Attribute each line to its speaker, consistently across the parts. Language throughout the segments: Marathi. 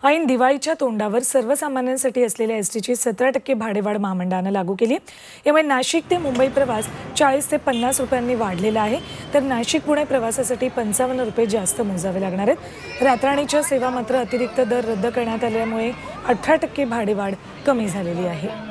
Speaker 1: ऐन दिवाळीच्या तोंडावर सर्वसामान्यांसाठी असलेल्या एसटीची 17% भाडेवाढ महामंडळाने लागू केली। यामुळे नाशिक ते मुंबई प्रवास 40 ते 50 रुपयांनी वाढलेला आहे, तर नाशिक पुणे प्रवासासाठी 55 रुपये जास्त मोजावे लागणार आहेत। रातराणीच्या सेवा मात्र अतिरिक्त दर रद्द करण्यात आल्यामुळे 18% भाडेवाढ कमी झालेली आहे।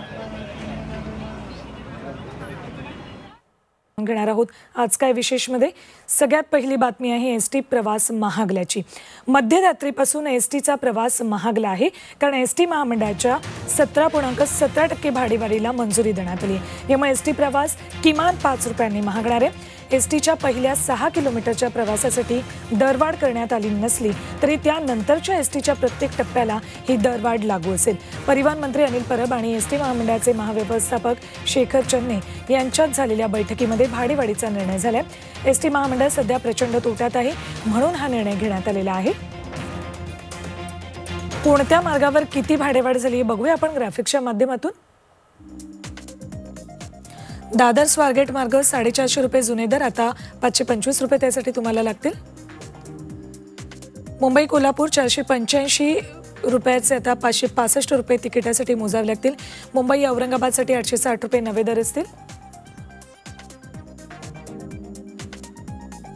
Speaker 1: घेणार आहोत आज काय विशेषमध्ये। सगळ्यात पहिली बातमी आहे एसटी प्रवास महागल्याची। मध्यरात्रीपासून एसटीचा प्रवास महागला आहे, कारण एसटी महामंडळाच्या 17.17% भाडेवाढीला मंजुरी देण्यात आली। यामुळे एसटी प्रवास किमान 5 रुपयांनी महागणार आहे। एसटीच्या पहिल्या 6 किलोमीटरच्या प्रवासासाठी दरवाढ करण्यात आली नसली तरी त्यानंतरच्या एसटीच्या प्रत्येक टप्प्याला ही दरवाढ लागू असेल। परिवहन मंत्री अनिल परब आणि एसटी महामंडळाचे महाव्यवस्थापक शेखर चन्ने यांच्यात झालेल्या बैठकीमध्ये भाडेवाढीचा निर्णय झाला। एसटी महामंडळ सध्या प्रचंड तोट्यात आहे, म्हणून हा निर्णय घेण्यात आलेला आहे। कोणत्या मार्गावर किती भाडेवाढ झाली बघूया आपण ग्राफिक्सच्या माध्यमातून। दादर स्वारगेट मार्ग 450 रुपये जुने दर, आता 525 रुपये त्यासाठी तुम्हाला लागतील। मुंबई कोल्हापूर 485 रुपयाचे आता 565 रुपये तिकिटासाठी मोजावे लागतील। मुंबई औरंगाबादसाठी 860 रुपये नवे दर असतील,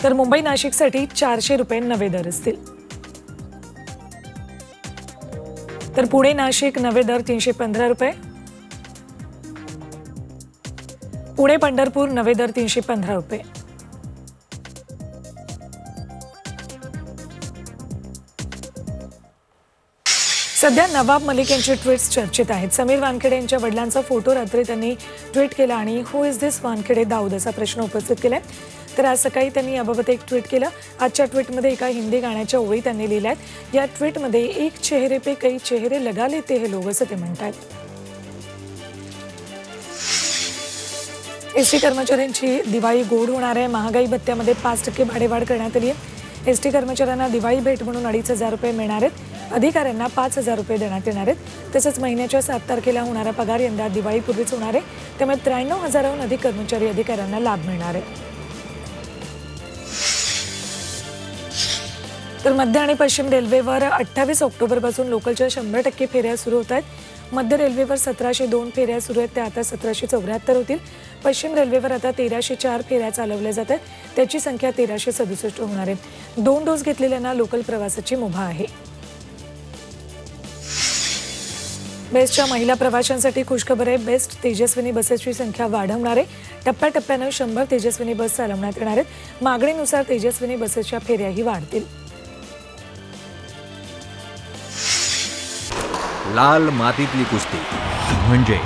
Speaker 1: तर मुंबई नाशिकसाठी 400 रुपये नवे दर असतील, तर पुणे नाशिक नवे दर 315 रुपये, पुणे पंढरपूर नवे दर 315 रुपये। सध्या नवाब मलिक यांचे ट्विट्स चर्चेत आहेत। समीर वानखेडे यांच्या वडिलांचा फोटो रात्री त्यांनी ट्विट केला आणि हु इज दिस वानखेडे दाऊद असा प्रश्न उपस्थित केलाय। तर आज सकाळी त्यांनी याबाबत एक ट्विट केलं। आजच्या ट्विटमध्ये एका हिंदी गाण्याच्या ओळी त्यांनी लिहिल्या आहेत। या ट्विटमध्ये एक चेहरे पे कई चेहरे लगा लेते हे लोग असं ते म्हणतात। एसटी कर्मचाऱ्यांची दिवाळी गोड होणार आहे। महागाई भत्त्यामध्ये 5% भाडेवाढ करण्यात आली आहे। एसटी कर्मचाऱ्यांना दिवाळी भेट म्हणून 2,500 रुपये मिळणार आहेत। अधिकाऱ्यांना 5,000 रुपये देण्यात येणार आहेत। तसंच महिन्याच्या 7 तारखेला होणारा पगार यंदा दिवाळीपूर्वीच होणार आहे, त्यामुळे 93,000हून अधिक कर्मचारी अधिकाऱ्यांना लाभ मिळणार आहे। तर मध्य आणि पश्चिम रेल्वेवर 28 ऑक्टोबरपासून लोकलच्या 100% फेऱ्या सुरू होत आहेत। मध्य रेल्वेवर 1702 फेऱ्या सुरू आहेत, त्या आता 1774 होतील। पश्चिम रेल्वेवर आता 1304 फेऱ्या चालवल्या जात आहेत, त्याची संख्या 1367 होणार आहे। 2 डोस घेतलेल्यांना लोकल प्रवासाची मुभा आहे। बेस्टच्या महिला प्रवाशांसाठी खुशखबर आहे। बेस्ट तेजस्विनी बसेसची संख्या वाढवणार आहे। टप्प्याटप्प्यानं 100 तेजस्विनी बस चालवण्यात येणार आहेत। मागणीनुसार तेजस्विनी बसेसच्या फेऱ्याही वाढतील।
Speaker 2: लाल मातीतली कुस्ती म्हणजे